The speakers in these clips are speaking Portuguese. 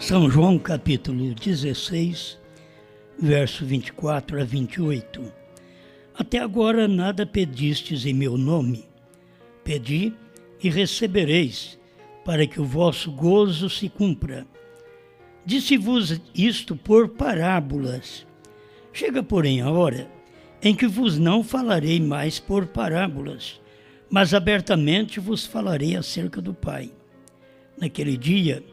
São João capítulo 16, verso 24 a 28. Até agora nada pedistes em meu nome. Pedi e recebereis, para que o vosso gozo se cumpra. Disse-vos isto por parábolas. Chega, porém, a hora em que vos não falarei mais por parábolas, mas abertamente vos falarei acerca do Pai. Naquele dia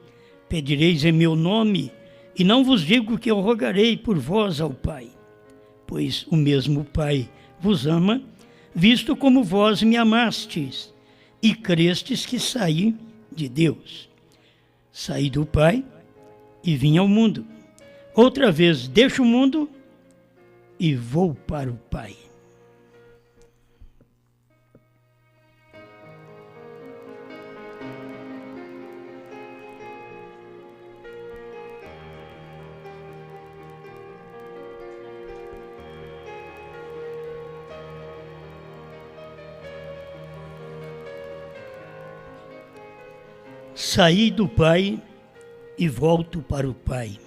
pedireis em meu nome, e não vos digo que eu rogarei por vós ao Pai, pois o mesmo Pai vos ama, visto como vós me amastes, e crestes que saí de Deus. Saí do Pai e vim ao mundo. Outra vez deixo o mundo e vou para o Pai. Saí do Pai e volto para o Pai.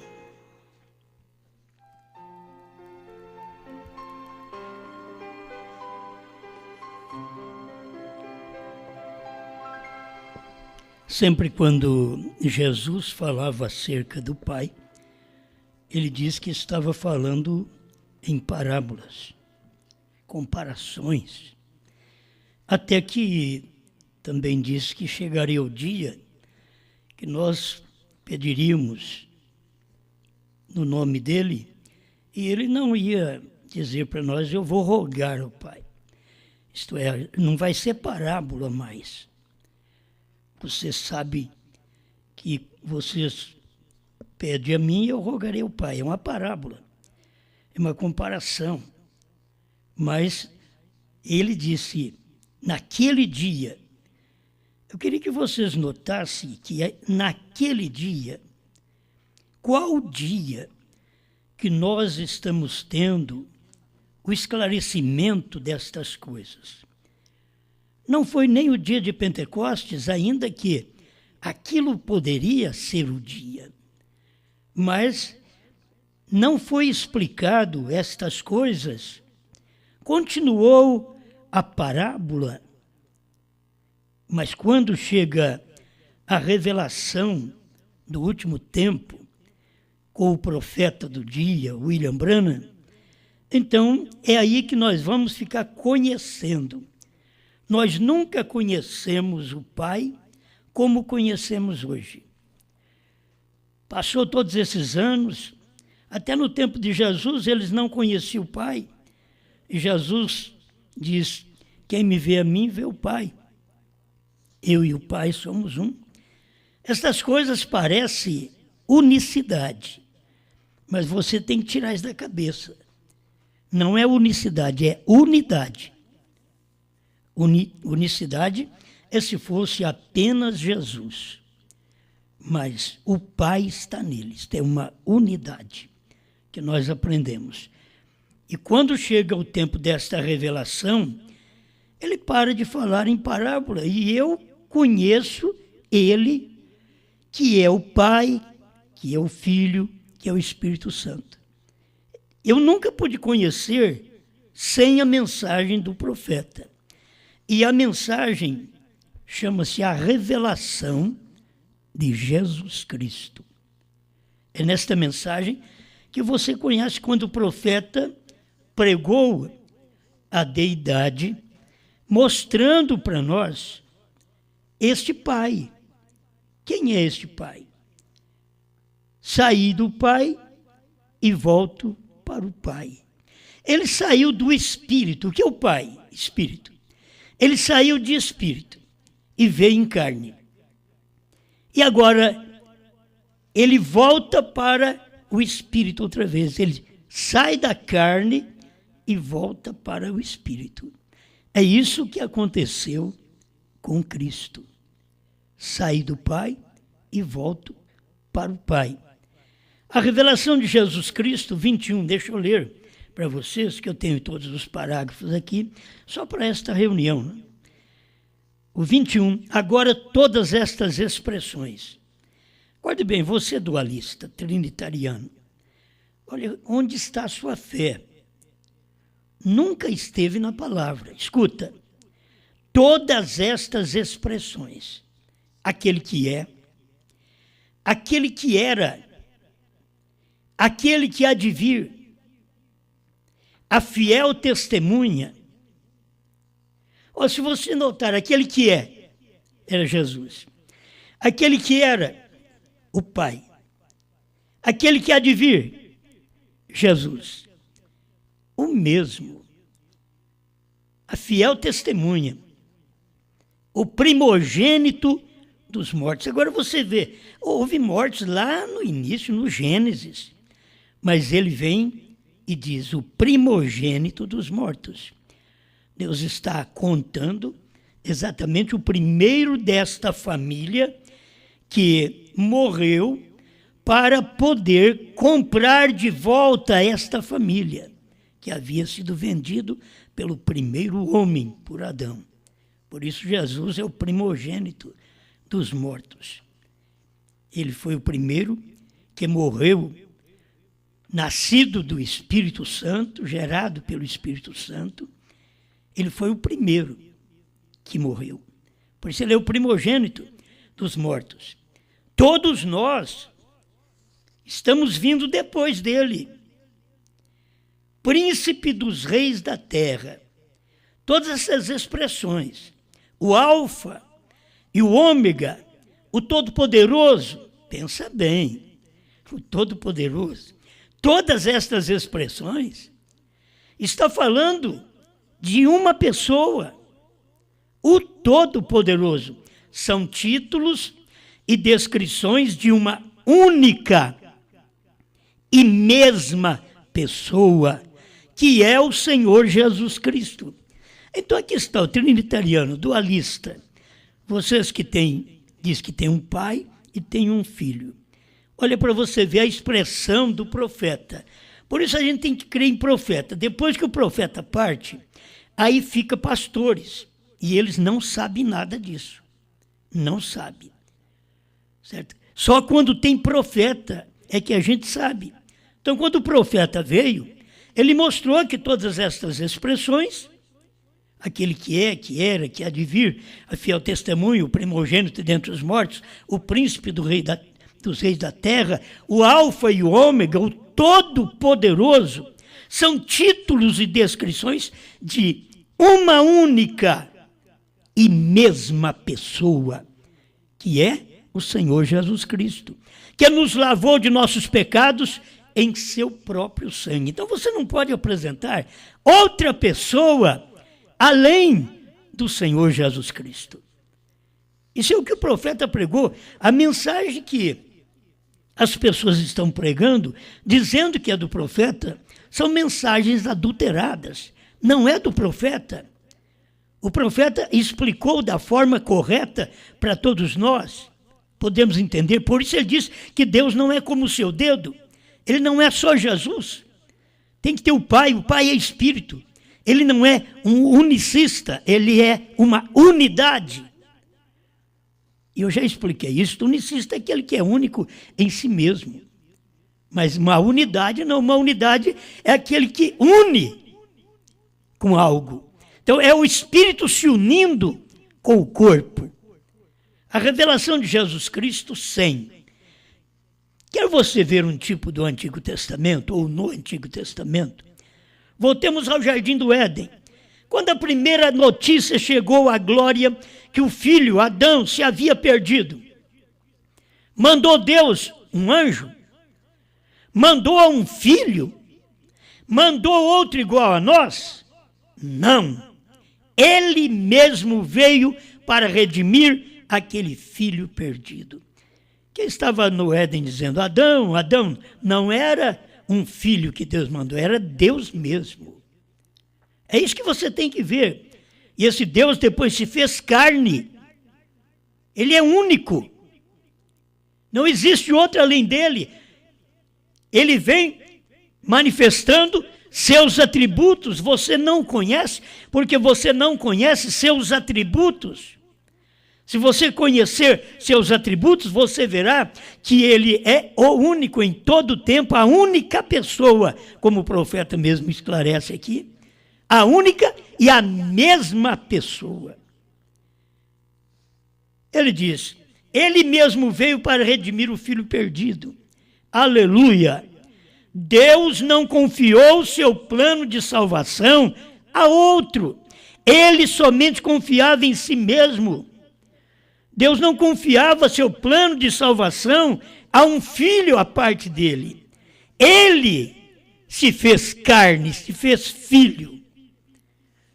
Sempre quando Jesus falava acerca do Pai, ele diz que estava falando em parábolas, comparações. Até que também diz que chegaria o dia que nós pediríamos no nome dele, e ele não ia dizer para nós, eu vou rogar ao Pai. Isto é, não vai ser parábola mais. Você sabe que vocês pedem a mim e eu rogarei ao Pai. É uma parábola, é uma comparação. Mas ele disse, naquele dia, eu queria que vocês notassem que naquele dia, qual dia que nós estamos tendo o esclarecimento destas coisas? Não foi nem o dia de Pentecostes, ainda que aquilo poderia ser o dia. Mas não foi explicado estas coisas. Continuou a parábola. Mas quando chega a revelação do último tempo, com o profeta do dia, William Branham, então é aí que nós vamos ficar conhecendo. Nós nunca conhecemos o Pai como conhecemos hoje. Passou todos esses anos, até no tempo de Jesus eles não conheciam o Pai. E Jesus diz, quem me vê a mim, vê o Pai. Eu e o Pai somos um. Estas coisas parecem unicidade, mas você tem que tirar isso da cabeça. Não é unicidade, é unidade. Unicidade é se fosse apenas Jesus, mas o Pai está neles, tem uma unidade que nós aprendemos. E quando chega o tempo desta revelação, ele para de falar em parábola, e eu conheço ele, que é o Pai, que é o Filho, que é o Espírito Santo. Eu nunca pude conhecer sem a mensagem do profeta. E a mensagem chama-se a revelação de Jesus Cristo. É nesta mensagem que você conhece quando o profeta pregou a deidade, mostrando para nós este Pai. Quem é este Pai? Saí do Pai e volto para o Pai. Ele saiu do Espírito. O que é o Pai? Espírito. Ele saiu de Espírito e veio em carne. E agora ele volta para o Espírito outra vez. Ele sai da carne e volta para o Espírito. É isso que aconteceu com Cristo. Saí do Pai e volto para o Pai. A revelação de Jesus Cristo, 21, deixa eu ler para vocês, que eu tenho todos os parágrafos aqui, só para esta reunião. Né? O 21, agora todas estas expressões Acorde bem, você é dualista, trinitariano. Olha, onde está a sua fé? Nunca esteve na palavra. Escuta, todas estas expressões, aquele que é, aquele que era, aquele que há de vir, a fiel testemunha. Ou se você notar, aquele que é, era Jesus. Aquele que era, o Pai. Aquele que há de vir, Jesus. O mesmo. A fiel testemunha. O primogênito dos mortos. Agora você vê, houve mortes lá no início, no Gênesis. Mas ele vem e diz, o primogênito dos mortos. Deus está contando exatamente o primeiro desta família que morreu para poder comprar de volta esta família, que havia sido vendido pelo primeiro homem, por Adão. Por isso Jesus é o primogênito dos mortos. Ele foi o primeiro que morreu, nascido do Espírito Santo, gerado pelo Espírito Santo. Ele foi o primeiro que morreu. Por isso ele é o primogênito dos mortos. Todos nós estamos vindo depois dele. Príncipe dos reis da terra. Todas essas expressões. O Alfa e o Ômega, o Todo-Poderoso. Pensa bem, o Todo-Poderoso. Todas estas expressões está falando de uma pessoa, o Todo-Poderoso. São títulos e descrições de uma única e mesma pessoa, que é o Senhor Jesus Cristo. Então aqui está o trinitariano, dualista. Vocês que diz que tem um pai e tem um filho. Olha para você ver a expressão do profeta. Por isso a gente tem que crer em profeta. Depois que o profeta parte, aí fica pastores. E eles não sabem nada disso. Não sabem. Certo? Só quando tem profeta é que a gente sabe. Então, quando o profeta veio, ele mostrou que todas estas expressões, aquele que é, que era, que há de vir, a fiel testemunho, o primogênito dentre os mortos, o príncipe dos reis da terra, o Alfa e o Ômega, o Todo-Poderoso, são títulos e descrições de uma única e mesma pessoa, que é o Senhor Jesus Cristo, que nos lavou de nossos pecados em seu próprio sangue. Então você não pode apresentar outra pessoa além do Senhor Jesus Cristo. Isso é o que o profeta pregou, a mensagem que as pessoas estão pregando, dizendo que é do profeta, são mensagens adulteradas, não é do profeta. O profeta explicou da forma correta para todos nós, podemos entender. Por isso ele diz que Deus não é como o seu dedo, ele não é só Jesus. Tem que ter o Pai é Espírito. Ele não é um unicista, ele é uma unidade. E eu já expliquei isso, o unicista é aquele que é único em si mesmo. Mas uma unidade não, uma unidade é aquele que une com algo. Então é o Espírito se unindo com o corpo. A revelação de Jesus Cristo sem. Quer você ver um tipo do Antigo Testamento, ou no Antigo Testamento? Voltemos ao Jardim do Éden. Quando a primeira notícia chegou à glória que o filho, Adão, se havia perdido, mandou Deus um anjo, mandou um filho, mandou outro igual a nós? Não. Ele mesmo veio para redimir aquele filho perdido. Quem estava no Éden dizendo, Adão, não era um filho que Deus mandou, era Deus mesmo. É isso que você tem que ver. E esse Deus depois se fez carne. Ele é único. Não existe outro além dele. Ele vem manifestando seus atributos. Você não conhece, porque você não conhece seus atributos. Se você conhecer seus atributos, você verá que ele é o único em todo o tempo, a única pessoa, como o profeta mesmo esclarece aqui, a única e a mesma pessoa. Ele diz, ele mesmo veio para redimir o filho perdido. Aleluia! Deus não confiou seu plano de salvação a outro. Ele somente confiava em si mesmo. Deus não confiava seu plano de salvação a um filho à parte dele. Ele se fez carne, se fez filho.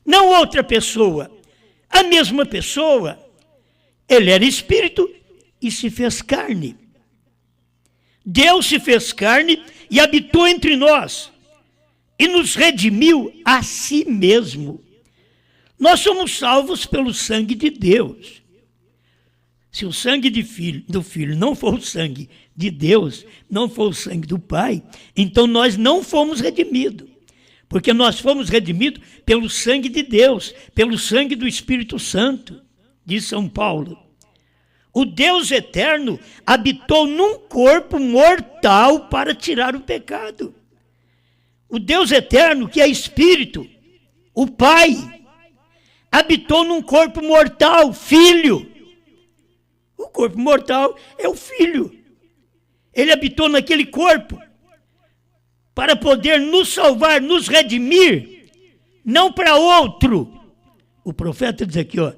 Não outra pessoa. A mesma pessoa. Ele era espírito e se fez carne. Deus se fez carne e habitou entre nós. E nos redimiu a si mesmo. Nós somos salvos pelo sangue de Deus. Se o sangue do Filho não for o sangue de Deus, não for o sangue do Pai, então nós não fomos redimidos. Porque nós fomos redimidos pelo sangue de Deus, pelo sangue do Espírito Santo, diz São Paulo. O Deus eterno habitou num corpo mortal para tirar o pecado. O Deus eterno, que é Espírito, o Pai, habitou num corpo mortal, Filho. O corpo mortal é o Filho. Ele habitou naquele corpo para poder nos salvar, nos redimir, não para outro. O profeta diz aqui, ó,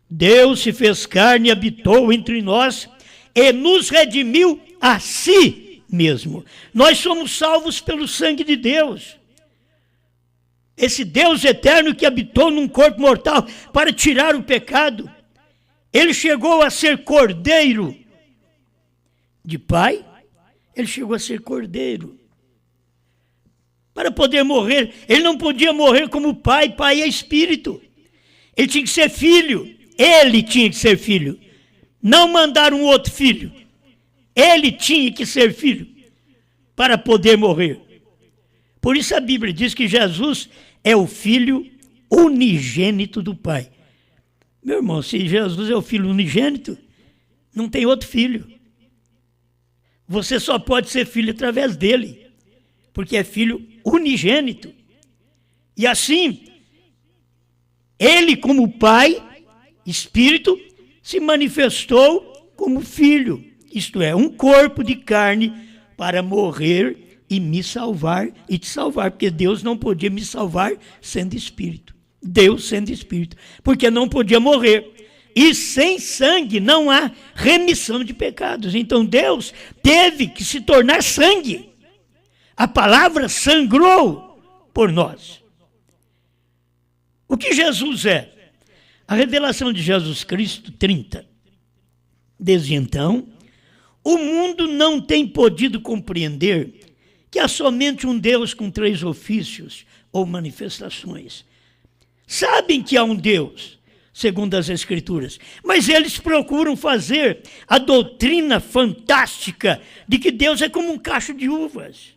Deus se fez carne e habitou entre nós e nos redimiu a si mesmo. Nós somos salvos pelo sangue de Deus. Esse Deus eterno que habitou num corpo mortal para tirar o pecado. Ele chegou a ser cordeiro de pai, ele chegou a ser cordeiro. Para poder morrer, ele não podia morrer como pai, pai é espírito. Ele tinha que ser filho, ele tinha que ser filho. Não mandar um outro filho. Ele tinha que ser filho para poder morrer. Por isso a Bíblia diz que Jesus é o filho unigênito do Pai. Meu irmão, se Jesus é o filho unigênito, não tem outro filho. Você só pode ser filho através dele, porque é filho unigênito. E assim, ele como pai, espírito, se manifestou como filho, isto é, um corpo de carne para morrer e me salvar e te salvar, porque Deus não podia me salvar sendo espírito. Deus sendo espírito, porque não podia morrer. E sem sangue não há remissão de pecados. Então Deus teve que se tornar sangue. A palavra sangrou por nós. O que Jesus é? A revelação de Jesus Cristo, 30. Desde então, o mundo não tem podido compreender que há somente um Deus com 3 ofícios ou manifestações. Sabem que há um Deus, segundo as Escrituras, mas eles procuram fazer a doutrina fantástica de que Deus é como um cacho de uvas.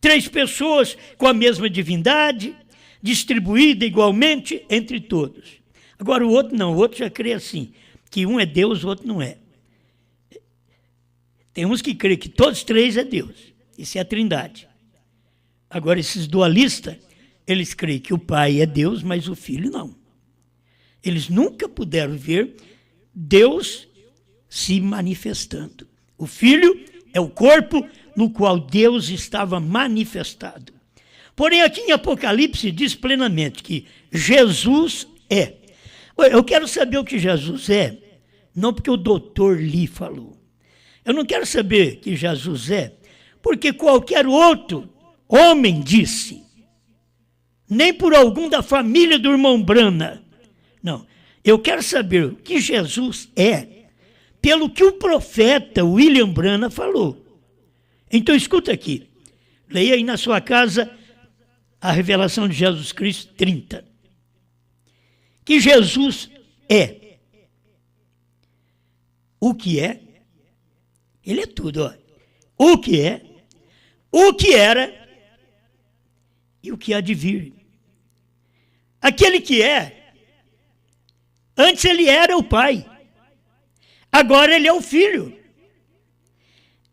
3 pessoas com a mesma divindade, distribuída igualmente entre todos. Agora o outro não, o outro já crê assim, que um é Deus, o outro não é. Tem uns que creem que todos 3 é Deus, isso é a Trindade. Agora esses dualistas, eles creem que o Pai é Deus, mas o Filho não. Eles nunca puderam ver Deus se manifestando. O Filho é o corpo no qual Deus estava manifestado. Porém, aqui em Apocalipse diz plenamente que Jesus é. Eu quero saber o que Jesus é, não porque o doutor Lee falou. Eu não quero saber que Jesus é, porque qualquer outro homem disse. Nem por algum da família do irmão Brana. Não, eu quero saber o que Jesus é, pelo que o profeta William Brana falou. Então escuta aqui, leia aí na sua casa a revelação de Jesus Cristo 30. Que Jesus é. O que é? Ele é tudo, ó. O que é, o que era e o que há de vir. Aquele que é, antes ele era o Pai. Agora ele é o Filho.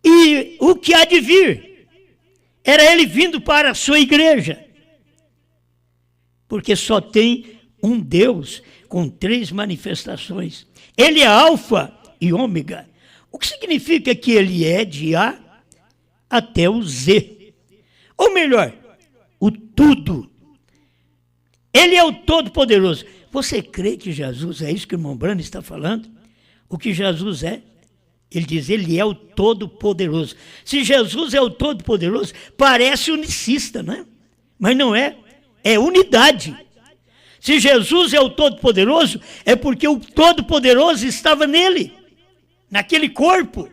E o que há de vir era ele vindo para a sua igreja. Porque só tem um Deus com 3 manifestações. Ele é Alfa e Ômega. O que significa que ele é de A até o Z. Ou melhor, o tudo. Ele é o Todo-Poderoso. Você crê que Jesus é isso que o irmão Brano está falando? O que Jesus é? Ele diz, ele é o Todo-Poderoso. Se Jesus é o Todo-Poderoso, parece unicista, né? Mas não é. É unidade. Se Jesus é o Todo-Poderoso, é porque o Todo-Poderoso estava nele, naquele corpo.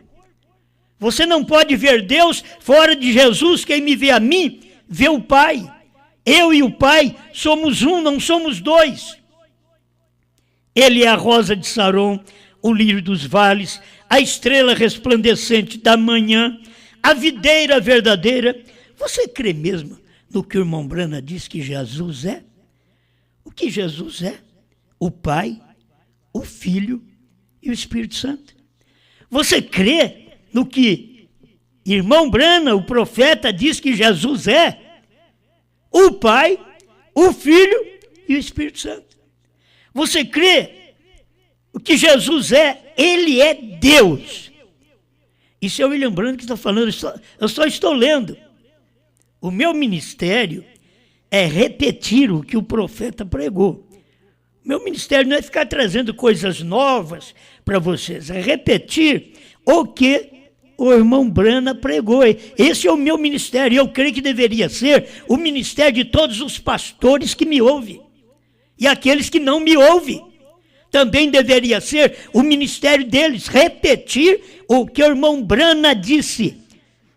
Você não pode ver Deus fora de Jesus. Quem me vê a mim, vê o Pai. Eu e o Pai somos um, não somos 2. Ele é a rosa de Saron, o lírio dos vales, a estrela resplandecente da manhã, a videira verdadeira. Você crê mesmo no que o irmão Brana diz que Jesus é? O que Jesus é? O Pai, o Filho e o Espírito Santo. Você crê no que irmão Brana, o profeta, diz que Jesus é? O Pai, o Filho e o Espírito Santo. Você crê o que Jesus é? Ele é Deus. Isso é o William Branham que está falando, eu só estou lendo. O meu ministério é repetir o que o profeta pregou. O meu ministério não é ficar trazendo coisas novas para vocês, é repetir o que o irmão Brana pregou. Esse é o meu ministério, e eu creio que deveria ser o ministério de todos os pastores que me ouvem. E aqueles que não me ouvem, também deveria ser o ministério deles, repetir o que o irmão Brana disse.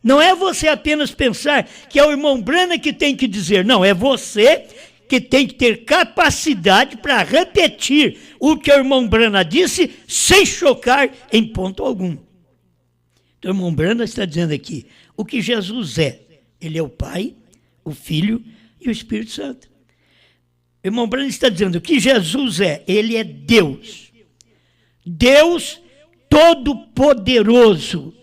Não é você apenas pensar que é o irmão Brana que tem que dizer, não, é você que tem que ter capacidade para repetir o que o irmão Brana disse, sem chocar em ponto algum. Então, o irmão Brana está dizendo aqui, o que Jesus é, ele é o Pai, o Filho e o Espírito Santo. O irmão Brana está dizendo que Jesus é, ele é Deus. Deus Todo-Poderoso,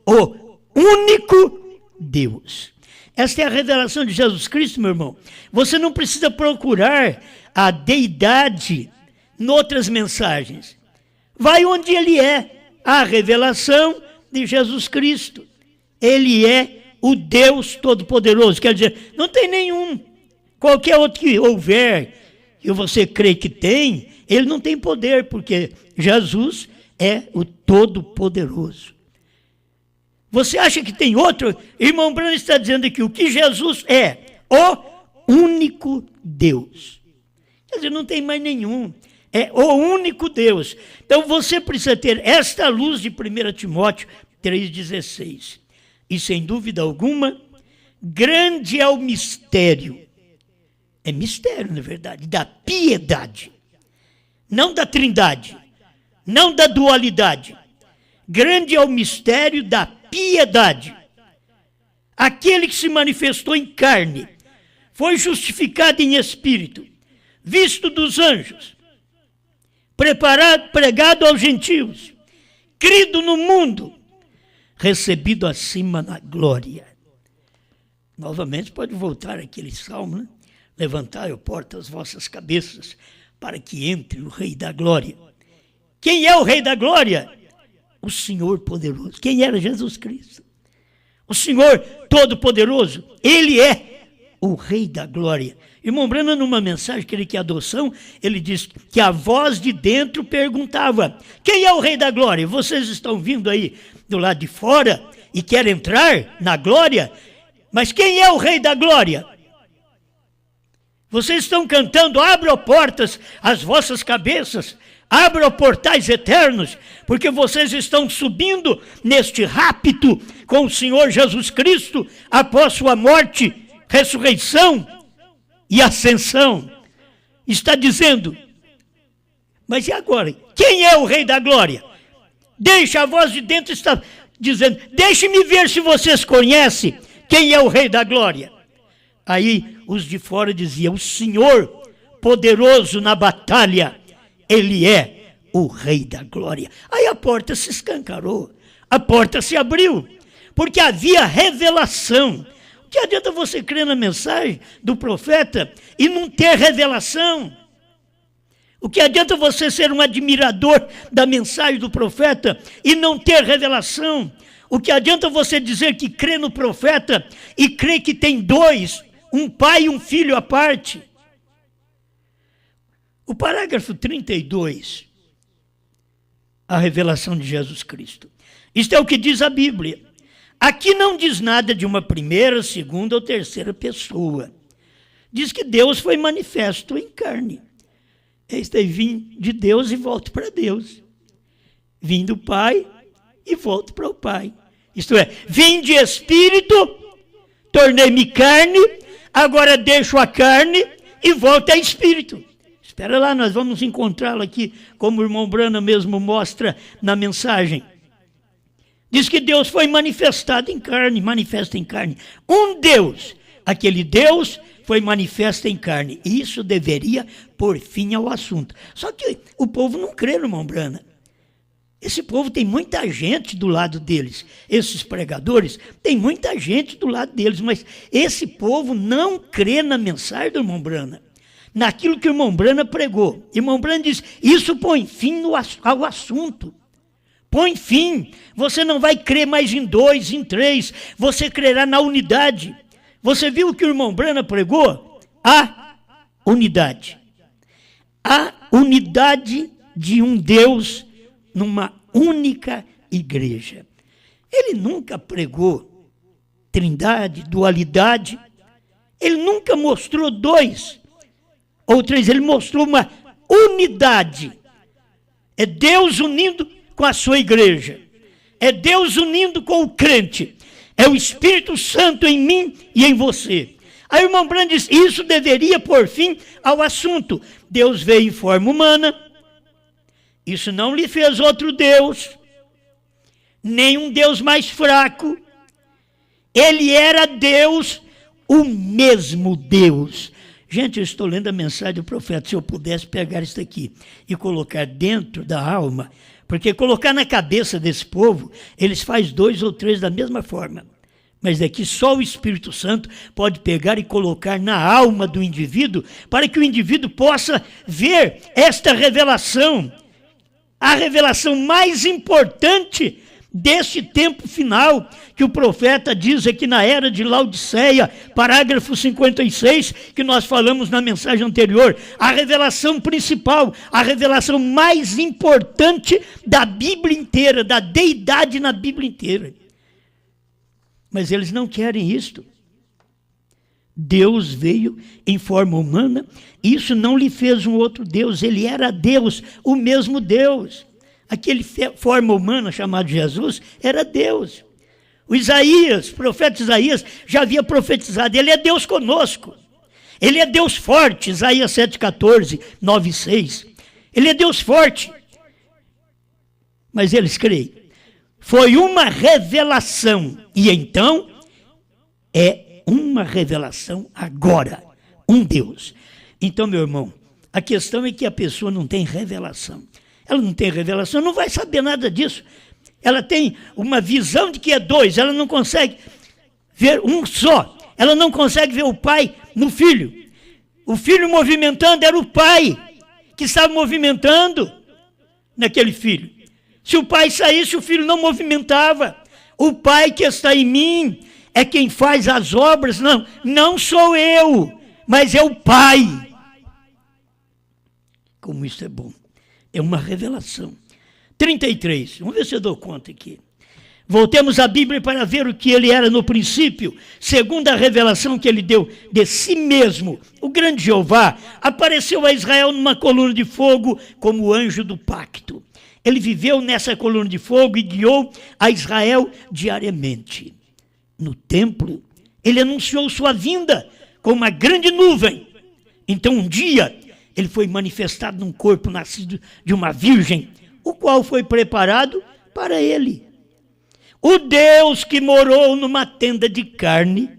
o único Deus. Esta é a revelação de Jesus Cristo, meu irmão. Você não precisa procurar a deidade em outras mensagens. Vai onde ele é, a revelação de Jesus Cristo. Ele é o Deus Todo-Poderoso. Quer dizer, não tem nenhum. Qualquer outro que houver, que você crê que tem, ele não tem poder, porque Jesus é o Todo-Poderoso. Você acha que tem outro? Irmão Brano está dizendo aqui, o que Jesus é? O único Deus. Quer dizer, não tem mais nenhum. É o único Deus. Então você precisa ter esta luz de 1 Timóteo 3,16. E sem dúvida alguma, grande é o mistério. É mistério, na verdade, da piedade. Não da trindade. Não da dualidade. Grande é o mistério da piedade. Aquele que se manifestou em carne, foi justificado em espírito, visto dos anjos, preparado, pregado aos gentios, crido no mundo, recebido acima na glória. Novamente pode voltar aquele salmo, né? Levantai, ó porta, as vossas cabeças, para que entre o Rei da Glória. Quem é o Rei da Glória? O Senhor poderoso. Quem era Jesus Cristo? O Senhor Todo-Poderoso. Ele é o Rei da Glória. Irmão Brana, numa mensagem que ele quer adoção, ele diz que a voz de dentro perguntava, quem é o Rei da Glória? Vocês estão vindo aí do lado de fora e querem entrar na glória, mas quem é o Rei da Glória? Vocês estão cantando, abram portas as vossas cabeças, abram portais eternos, porque vocês estão subindo neste rapto com o Senhor Jesus Cristo após sua morte, ressurreição e ascensão. Está dizendo, mas e agora? Quem é o Rei da Glória? Deixa a voz de dentro está dizendo, deixe-me ver se vocês conhecem quem é o Rei da Glória. Aí os de fora diziam, o Senhor poderoso na batalha, ele é o Rei da Glória. Aí a porta se escancarou, a porta se abriu, porque havia revelação. O que adianta você crer na mensagem do profeta e não ter revelação? O que adianta você ser um admirador da mensagem do profeta e não ter revelação? O que adianta você dizer que crê no profeta e crê que tem dois, um pai e um filho à parte? O parágrafo 32, a revelação de Jesus Cristo. Isto é o que diz a Bíblia. Aqui não diz nada de uma primeira, segunda ou terceira pessoa. Diz que Deus foi manifesto em carne. Este aí, vim de Deus e volto para Deus. Vim do Pai e volto para o Pai. Isto é, vim de espírito, tornei-me carne, agora deixo a carne e volto a espírito. Espera lá, nós vamos encontrá-lo aqui, como o irmão Brana mesmo mostra na mensagem. Diz que Deus foi manifestado em carne, manifesta em carne. Um Deus, aquele Deus foi manifesto em carne. E isso deveria pôr fim ao assunto. Só que o povo não crê, irmão Brana. Esse povo tem muita gente do lado deles. Esses pregadores, tem muita gente do lado deles. Mas esse povo não crê na mensagem do irmão Brana. Naquilo que o irmão Brana pregou. O irmão Brana diz, isso põe fim ao assunto. Põe fim. Você não vai crer mais em dois, em três. Você crerá na unidade. Você viu o que o irmão Brana pregou? A unidade. A unidade de um Deus numa única igreja. Ele nunca pregou trindade, dualidade. Ele nunca mostrou dois ou três. Ele mostrou uma unidade. É Deus unindo com a sua igreja. É Deus unindo com o crente. É o Espírito Santo em mim e em você. Aí o irmão Brana diz, isso deveria pôr fim ao assunto. Deus veio em forma humana. Isso não lhe fez outro Deus. Nem um Deus mais fraco. Ele era Deus, o mesmo Deus. Gente, eu estou lendo a mensagem do profeta. Se eu pudesse pegar isso aqui e colocar dentro da alma, porque colocar na cabeça desse povo, eles fazem dois ou três da mesma forma. Mas daqui só o Espírito Santo pode pegar e colocar na alma do indivíduo, para que o indivíduo possa ver esta revelação, a revelação mais importante deste tempo final, que o profeta diz aqui na era de Laodiceia, parágrafo 56, que nós falamos na mensagem anterior, a revelação principal, a revelação mais importante da Bíblia inteira, da deidade na Bíblia inteira. Mas eles não querem isto. Deus veio em forma humana, isso não lhe fez um outro Deus, ele era Deus, o mesmo Deus. Aquele forma humana chamado Jesus era Deus. O Isaías, o profeta Isaías, já havia profetizado, ele é Deus conosco. Ele é Deus forte, Isaías 7,14, 9,6. Ele é Deus forte. Mas eles creem. Foi uma revelação. E então, é uma revelação agora. Um Deus. Então, meu irmão, a questão é que a pessoa não tem revelação. Ela não tem revelação, não vai saber nada disso. Ela tem uma visão de que é dois, ela não consegue ver um só. Ela não consegue ver o pai no filho. O filho movimentando era o pai que estava movimentando naquele filho. Se o pai saísse, o filho não movimentava. O pai que está em mim é quem faz as obras. Não sou eu, mas é o pai. Como isso é bom. É uma revelação. 33, vamos ver se eu dou conta aqui. Voltemos à Bíblia para ver o que ele era no princípio, segundo a revelação que ele deu de si mesmo. O grande Jeová apareceu a Israel numa coluna de fogo como anjo do pacto. Ele viveu nessa coluna de fogo e guiou a Israel diariamente. No templo, ele anunciou sua vinda com uma grande nuvem. Então um dia, ele foi manifestado num corpo nascido de uma virgem, o qual foi preparado para ele. O Deus que morou numa tenda de carne,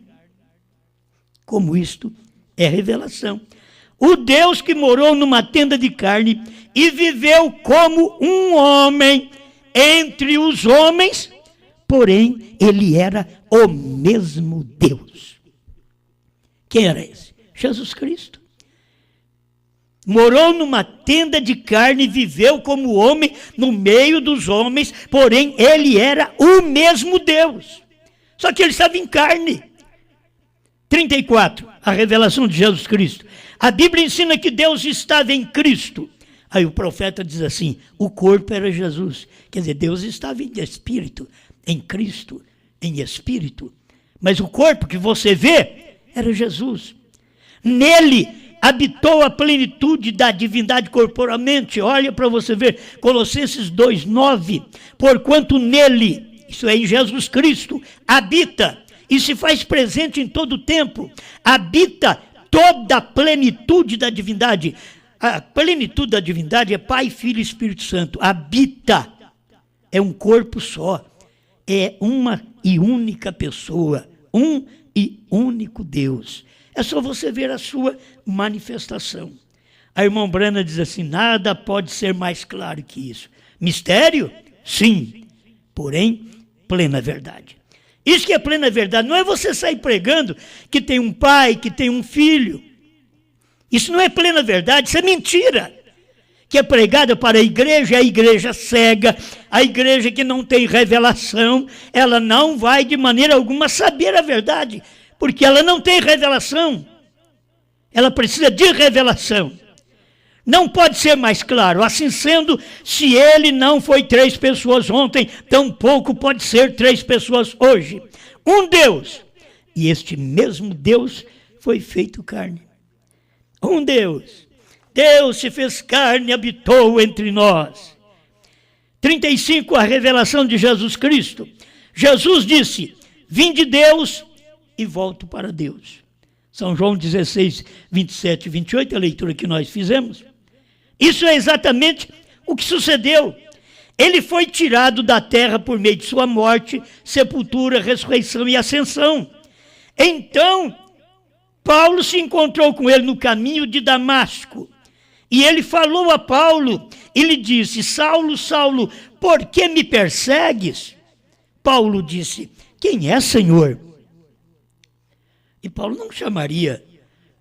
como isto é revelação. O Deus que morou numa tenda de carne e viveu como um homem entre os homens, porém ele era o mesmo Deus. Quem era esse? Jesus Cristo. Morou numa tenda de carne e viveu como homem no meio dos homens, porém ele era o mesmo Deus. Só que ele estava em carne. 34, a revelação de Jesus Cristo. A Bíblia ensina que Deus estava em Cristo. Aí o profeta diz assim, o corpo era Jesus. Quer dizer, Deus estava em espírito, em Cristo, em espírito. Mas o corpo que você vê era Jesus. Nele habitou a plenitude da divindade corporalmente. Olha para você ver, Colossenses 2:9. Porquanto nele, isso é em Jesus Cristo, habita e se faz presente em todo o tempo, habita toda a plenitude da divindade. A plenitude da divindade é Pai, Filho e Espírito Santo. Habita, é um corpo só, é uma e única pessoa, um e único Deus. É só você ver a sua manifestação. A irmã Brana diz assim, nada pode ser mais claro que isso. Mistério? Sim, porém, plena verdade. Isso que é plena verdade, não é você sair pregando que tem um pai, que tem um filho. Isso não é plena verdade, isso é mentira. Que é pregada para a igreja cega, a igreja que não tem revelação, ela não vai de maneira alguma saber a verdade, porque ela não tem revelação. Ela precisa de revelação. Não pode ser mais claro. Assim sendo, se ele não foi 3 pessoas ontem, tampouco pode ser 3 pessoas hoje. Um Deus. E este mesmo Deus foi feito carne. Um Deus. Deus se fez carne e habitou entre nós. 35, a revelação de Jesus Cristo. Jesus disse, vim de Deus e volto para Deus. São João 16, 27 e 28, a leitura que nós fizemos. Isso é exatamente o que sucedeu. Ele foi tirado da terra por meio de sua morte, sepultura, ressurreição e ascensão. Então, Paulo se encontrou com ele no caminho de Damasco. E ele falou a Paulo e lhe disse, Saulo, Saulo, por que me persegues? Paulo disse, quem é, Senhor? E Paulo não chamaria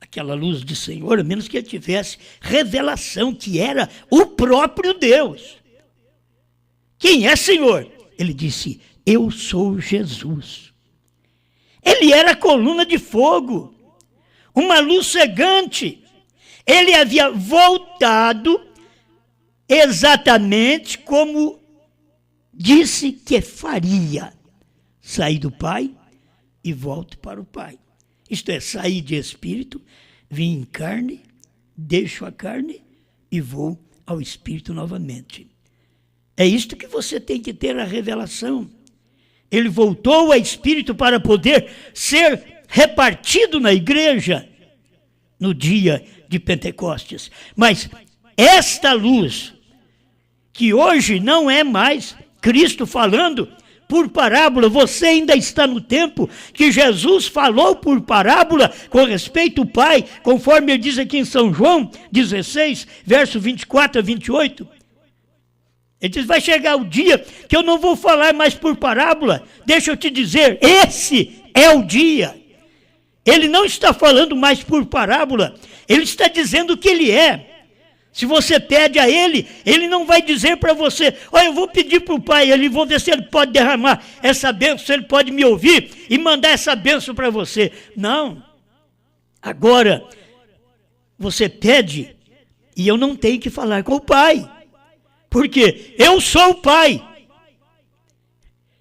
aquela luz de Senhor, a menos que ele tivesse revelação que era o próprio Deus. Quem é, Senhor? Ele disse, eu sou Jesus. Ele era coluna de fogo, uma luz cegante. Ele havia voltado exatamente como disse que faria. Sair do Pai e volto para o Pai. Isto é, sair de espírito, vim em carne, deixo a carne e vou ao espírito novamente. É isto que você tem que ter a revelação. Ele voltou a espírito para poder ser repartido na igreja no dia de Pentecostes. Mas esta luz, que hoje não é mais Cristo falando por parábola, você ainda está no tempo que Jesus falou por parábola com respeito ao Pai, conforme ele diz aqui em São João 16, verso 24 a 28. Ele diz, vai chegar o dia que eu não vou falar mais por parábola. Deixa eu te dizer, esse é o dia. Ele não está falando mais por parábola, ele está dizendo o que ele é. Se você pede a ele, ele não vai dizer para você, olha, eu vou pedir para o Pai, ele vou ver se ele pode derramar essa bênção, se ele pode me ouvir e mandar essa bênção para você. Não. Agora, você pede e eu não tenho que falar com o Pai. Porque eu sou o Pai.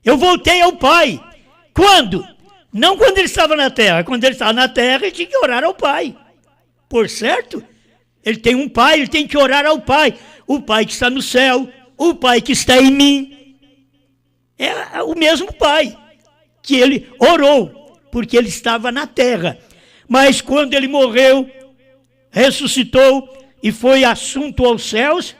Eu voltei ao Pai. Quando? Não quando ele estava na terra. Quando ele estava na terra, ele tinha que orar ao Pai. Por certo? Ele tem um Pai, ele tem que orar ao Pai. O Pai que está no céu, o Pai que está em mim. É o mesmo Pai que ele orou, porque ele estava na terra. Mas quando ele morreu, ressuscitou e foi assunto aos céus,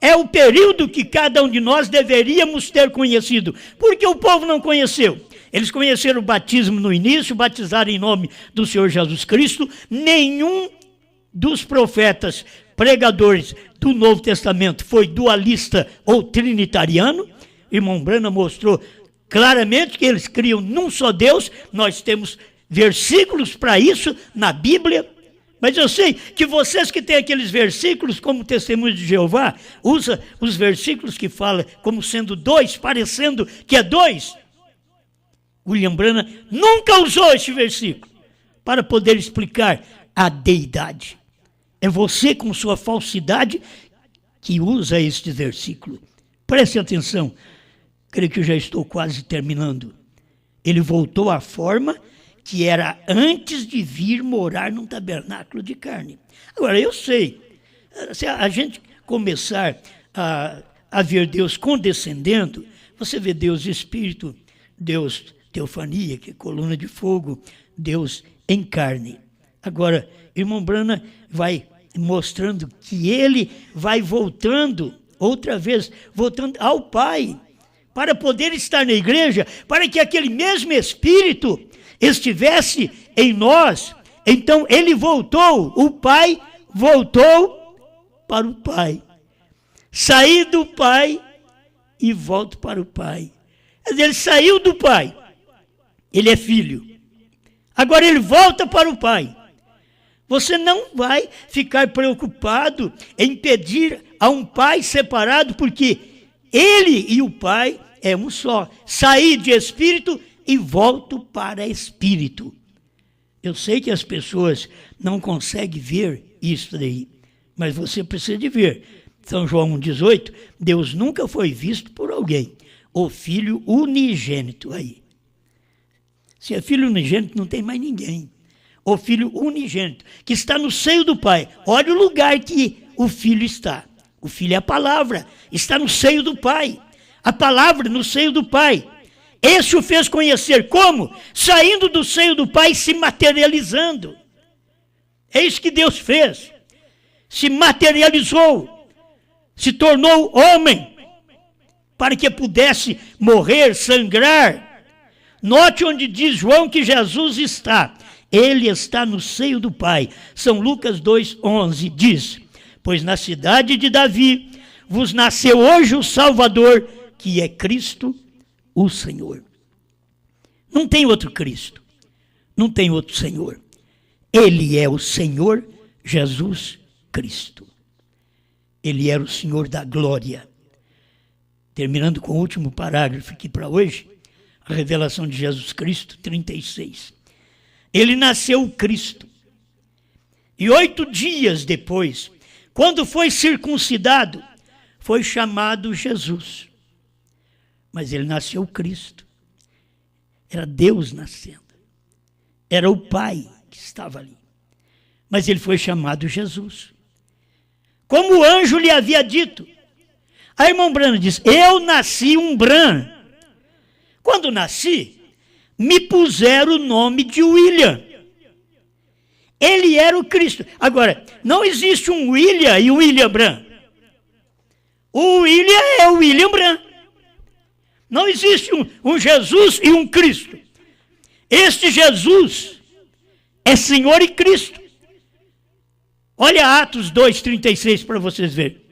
é o período que cada um de nós deveríamos ter conhecido. Porque o povo não conheceu. Eles conheceram o batismo no início, batizaram em nome do Senhor Jesus Cristo. Nenhum dos profetas pregadores do Novo Testamento foi dualista ou trinitariano. Irmão Branham mostrou claramente que eles criam num só Deus. Nós temos versículos para isso na Bíblia. Mas eu sei que vocês que têm aqueles versículos como testemunho de Jeová, usa os versículos que falam como sendo dois, parecendo que é dois. William Branham nunca usou esse versículo para poder explicar a deidade. É você com sua falsidade que usa este versículo. Preste atenção, creio que eu já estou quase terminando. Ele voltou à forma que era antes de vir morar num tabernáculo de carne. Agora, eu sei, se a gente começar a ver Deus condescendendo, você vê Deus Espírito, Deus Teofania, que é coluna de fogo, Deus em carne. Agora, irmão Branham vai mostrando que ele vai voltando, outra vez, voltando ao Pai, para poder estar na igreja, para que aquele mesmo Espírito estivesse em nós. Então ele voltou, o Pai voltou para o Pai. Saí do Pai e volto para o Pai. Quer dizer, ele saiu do Pai, ele é filho. Agora ele volta para o Pai. Você não vai ficar preocupado em pedir a um Pai separado, porque ele e o Pai é um só. Saí de Espírito e volto para Espírito. Eu sei que as pessoas não conseguem ver isso daí, mas você precisa de ver. São João 1,18, Deus nunca foi visto por alguém. O Filho unigênito aí. Se é Filho unigênito, não tem mais ninguém. O Filho unigênito, que está no seio do Pai. Olha o lugar que o Filho está. O Filho é a palavra, está no seio do Pai. A palavra no seio do Pai. Esse o fez conhecer como? Saindo do seio do Pai e se materializando. É isso que Deus fez. Se materializou, se tornou homem, para que pudesse morrer, sangrar. Note onde diz João que Jesus está. Ele está no seio do Pai. São Lucas 2,11 diz: pois na cidade de Davi vos nasceu hoje o Salvador, que é Cristo o Senhor. Não tem outro Cristo, não tem outro Senhor. Ele é o Senhor Jesus Cristo. Ele era o Senhor da glória. Terminando com o último parágrafo aqui para hoje, a revelação de Jesus Cristo, 36. Ele nasceu Cristo. E 8 dias depois, quando foi circuncidado, foi chamado Jesus. Mas ele nasceu Cristo. Era Deus nascendo. Era o Pai que estava ali. Mas ele foi chamado Jesus. Como o anjo lhe havia dito. Aí irmão Branham diz, eu nasci um Branham. Quando nasci, me puseram o nome de William. Ele era o Cristo. Agora, não existe um William e um William Branham. O William é o William Branham. Não existe um Jesus e um Cristo. Este Jesus é Senhor e Cristo. Olha Atos 2,36 para vocês verem.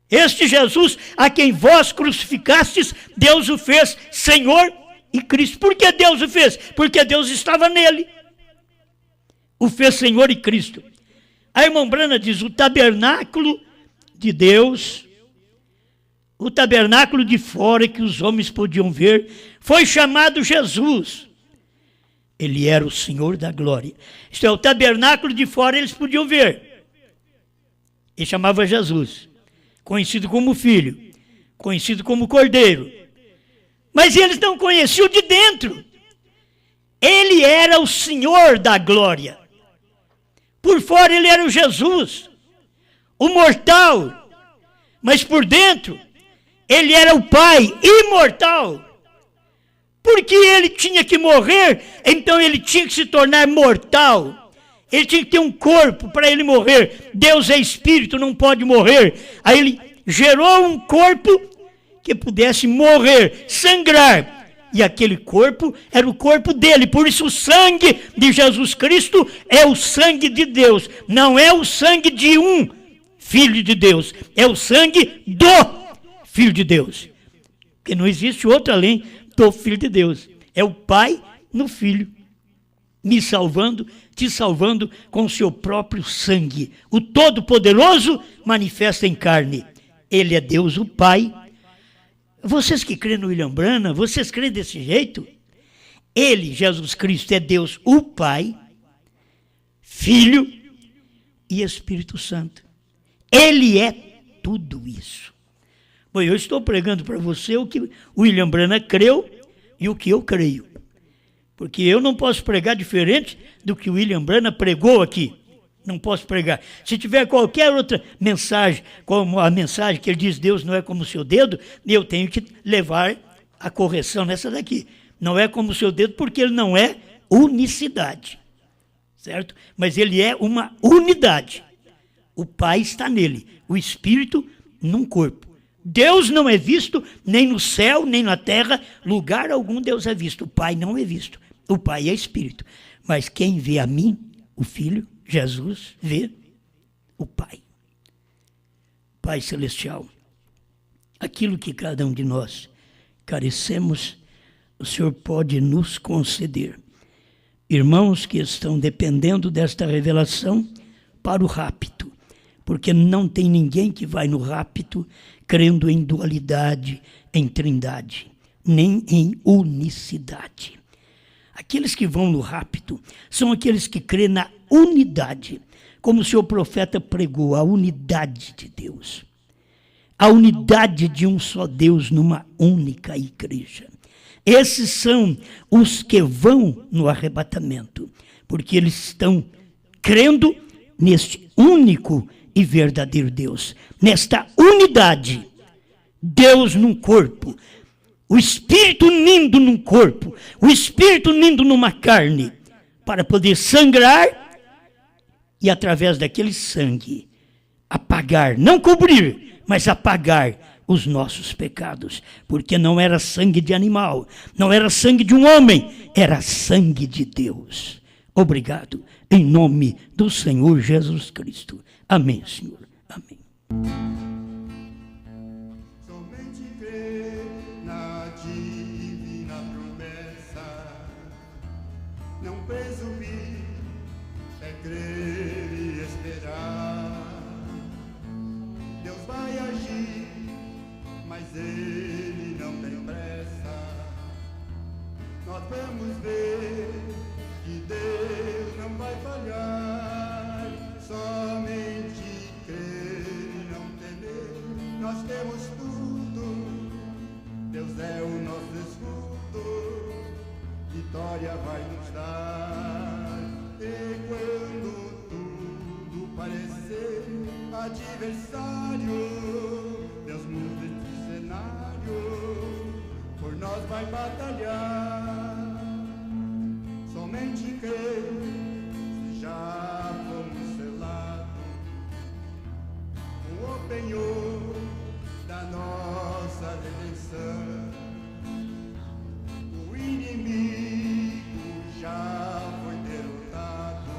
Este Jesus a quem vós crucificastes, Deus o fez Senhor e Cristo. Por que Deus o fez? Porque Deus estava nele. O fez Senhor e Cristo. A irmã Branham diz, o tabernáculo de Deus, o tabernáculo de fora que os homens podiam ver, foi chamado Jesus. Ele era o Senhor da glória. Isto é, o tabernáculo de fora eles podiam ver. Ele chamava Jesus, conhecido como Filho, conhecido como Cordeiro. Mas eles não conheciam de dentro. Ele era o Senhor da glória. Por fora ele era o Jesus, o mortal. Mas por dentro, ele era o Pai imortal. Porque ele tinha que morrer, então ele tinha que se tornar mortal. Ele tinha que ter um corpo para ele morrer. Deus é espírito, não pode morrer. Aí ele gerou um corpo que pudesse morrer, sangrar, e aquele corpo era o corpo dele. Por isso o sangue de Jesus Cristo é o sangue de Deus. Não é o sangue de um Filho de Deus. É o sangue do Filho de Deus. Porque não existe outro além do Filho de Deus. É o Pai no Filho, me salvando, te salvando com o seu próprio sangue. O Todo-Poderoso manifesta em carne. Ele é Deus, o Pai. Vocês que creem no William Branham, vocês creem desse jeito? Ele, Jesus Cristo, é Deus, o Pai, Filho e Espírito Santo. Ele é tudo isso. Bom, eu estou pregando para você o que o William Branham creu e o que eu creio. Porque eu não posso pregar diferente do que o William Branham pregou aqui. Não posso pregar. Se tiver qualquer outra mensagem, como a mensagem que ele diz Deus não é como o seu dedo, eu tenho que levar a correção nessa daqui. Não é como o seu dedo porque ele não é unicidade. Certo? Mas ele é uma unidade. O Pai está nele, o Espírito num corpo. Deus não é visto nem no céu, nem na terra, lugar algum Deus é visto. O Pai não é visto. O Pai é Espírito. Mas quem vê a mim, o Filho, Jesus, vê o Pai. Pai Celestial, aquilo que cada um de nós carecemos, o Senhor pode nos conceder. Irmãos que estão dependendo desta revelação para o rapto, porque não tem ninguém que vai no rapto crendo em dualidade, em trindade, nem em unicidade. Aqueles que vão no rapto são aqueles que crêem na unidade, como o seu profeta pregou, a unidade de Deus. A unidade de um só Deus numa única igreja. Esses são os que vão no arrebatamento, porque eles estão crendo neste único e verdadeiro Deus, nesta unidade, Deus num corpo, o Espírito unindo num corpo, o Espírito unindo numa carne, para poder sangrar e através daquele sangue apagar, não cobrir, mas apagar os nossos pecados, porque não era sangue de animal, não era sangue de um homem, era sangue de Deus. Obrigado, em nome do Senhor Jesus Cristo. Amém, Senhor. Amém. Somente crer na divina promessa, não presumir, é crer e esperar. Deus vai agir, mas Ele não tem pressa. Nós vamos ver que Deus não vai falhar. Somente crer e não temer, nós temos tudo. Deus é o nosso escudo, vitória vai nos dar. E quando tudo parecer adversário, Deus muda de cenário, por nós vai batalhar. Somente crer, se já fomos selados, o penhor da nossa redenção. O inimigo já foi derrotado,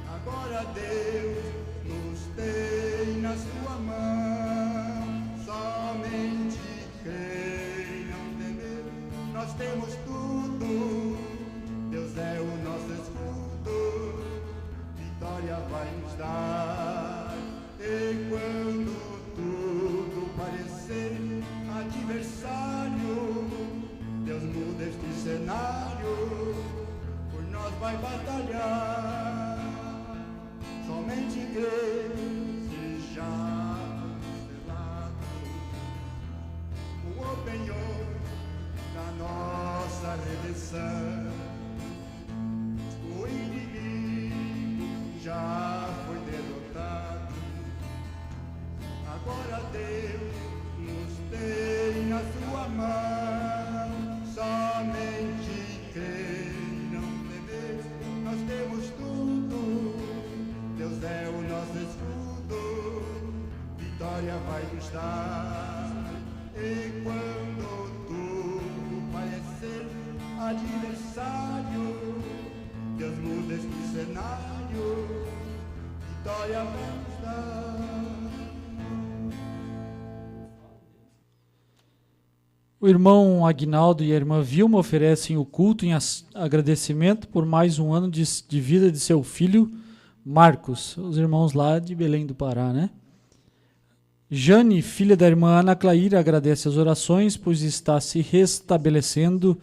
agora Deus nos tem na sua mão. Somente crer e não temer, nós temos tudo. Deus é o nosso escudo, vitória vai nos dar. E quando tudo parecer adversário, Deus muda este cenário, por nós vai batalhar. Somente crer, se já selado, o penhor da nossa redenção. O inimigo já foi derrotado, agora Deus nos tem na sua mão. Somente crer e não temer, nós temos tudo. Deus é o nosso escudo, vitória vai nos dar. E quando tudo adversário, Deus muda este cenário, vitória vamos dar. O irmão Aguinaldo e a irmã Vilma oferecem o culto em agradecimento por mais um ano de vida de seu filho, Marcos, os irmãos lá de Belém do Pará, né? Jane, filha da irmã Ana Claíra, agradece as orações, pois está se restabelecendo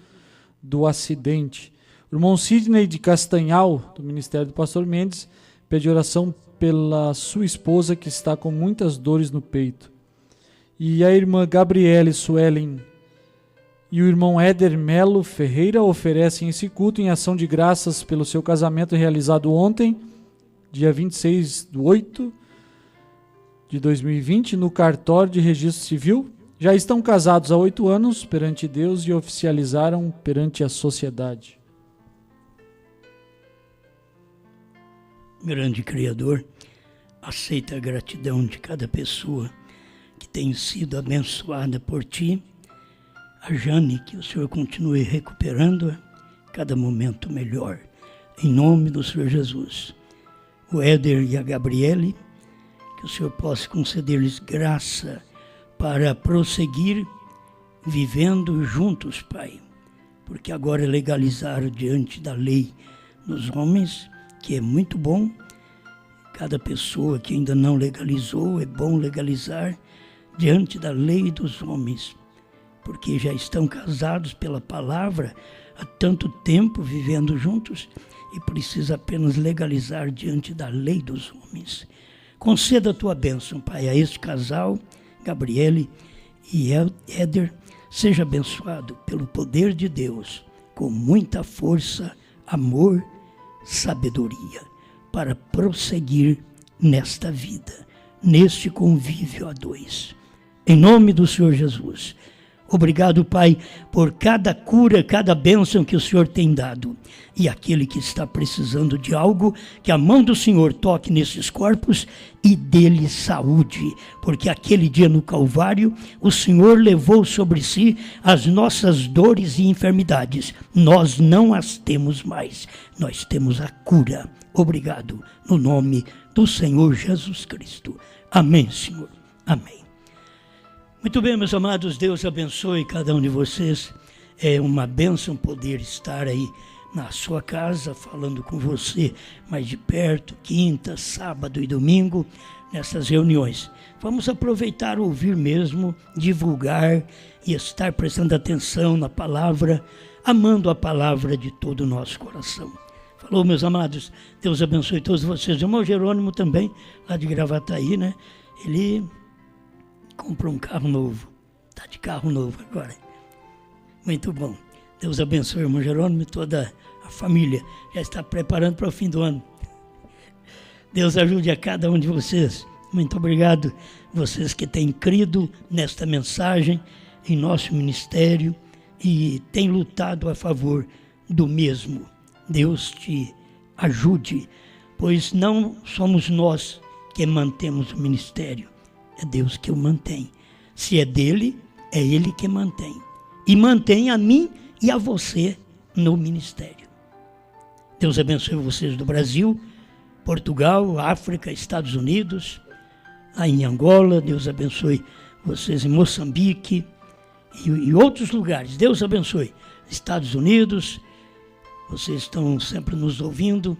do acidente. O irmão Sidney de Castanhal, do Ministério do Pastor Mendes, pede oração pela sua esposa, que está com muitas dores no peito. E a irmã Gabriele Suelen e o irmão Éder Melo Ferreira oferecem esse culto em ação de graças pelo seu casamento realizado ontem, dia 26/8 de 2020, no cartório de registro civil. Já estão casados há 8 anos perante Deus e oficializaram perante a sociedade. Grande Criador, aceita a gratidão de cada pessoa que tem sido abençoada por Ti. A Jane, que o Senhor continue recuperando-a cada momento melhor, em nome do Senhor Jesus. O Éder e a Gabriele, que o Senhor possa conceder-lhes graça para prosseguir vivendo juntos, Pai, porque agora legalizaram diante da lei dos homens, que é muito bom. Cada pessoa que ainda não legalizou, é bom legalizar diante da lei dos homens, porque já estão casados pela palavra há tanto tempo, vivendo juntos, e precisa apenas legalizar diante da lei dos homens. Conceda a Tua bênção, Pai, a este casal, Gabriele e Éder. Seja abençoado pelo poder de Deus, com muita força, amor, sabedoria, para prosseguir nesta vida, neste convívio a dois. Em nome do Senhor Jesus. Obrigado, Pai, por cada cura, cada bênção que o Senhor tem dado. E aquele que está precisando de algo, que a mão do Senhor toque nesses corpos e dê-lhe saúde. Porque aquele dia no Calvário, o Senhor levou sobre si as nossas dores e enfermidades. Nós não as temos mais. Nós temos a cura. Obrigado, no nome do Senhor Jesus Cristo. Amém, Senhor. Amém. Muito bem, meus amados, Deus abençoe cada um de vocês. É uma bênção poder estar aí na sua casa, falando com você mais de perto, quinta, sábado e domingo, nessas reuniões. Vamos aproveitar, ouvir mesmo, divulgar e estar prestando atenção na palavra, amando a palavra de todo o nosso coração. Falou, meus amados, Deus abençoe todos vocês. O irmão Jerônimo também, lá de Gravataí, né? Ele comprou um carro novo, está de carro novo agora. Muito bom. Deus abençoe o irmão Jerônimo e toda a família. Já está preparando para o fim do ano. Deus ajude a cada um de vocês. Muito obrigado, vocês que têm crido nesta mensagem, em nosso ministério, e têm lutado a favor do mesmo. Deus te ajude, pois não somos nós que mantemos o ministério. É Deus que o mantém. Se é dele, é ele que mantém. E mantém a mim e a você no ministério. Deus abençoe vocês do Brasil, Portugal, África, Estados Unidos, lá em Angola. Deus abençoe vocês em Moçambique e outros lugares. Deus abençoe. Estados Unidos, vocês estão sempre nos ouvindo.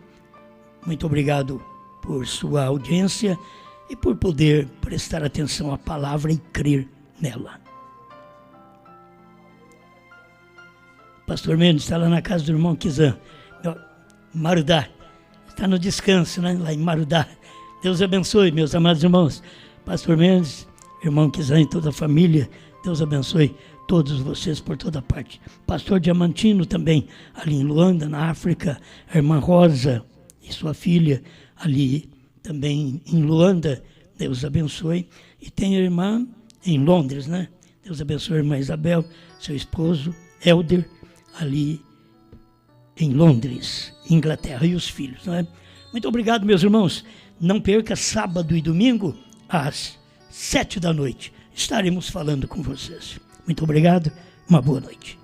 Muito obrigado por sua audiência e por poder prestar atenção à palavra e crer nela. Pastor Mendes está lá na casa do irmão Kizan, Marudá. Está no descanso, né? Lá em Marudá. Deus abençoe, meus amados irmãos. Pastor Mendes, irmão Kizan e toda a família. Deus abençoe todos vocês por toda parte. Pastor Diamantino também, ali em Luanda, na África. A irmã Rosa e sua filha, ali também em Luanda, Deus abençoe. E tem a irmã em Londres, né? Deus abençoe a irmã Isabel, seu esposo, Helder, ali em Londres, Inglaterra, e os filhos, não é? Muito obrigado, meus irmãos. Não perca sábado e domingo, às 7 da noite. Estaremos falando com vocês. Muito obrigado, uma boa noite.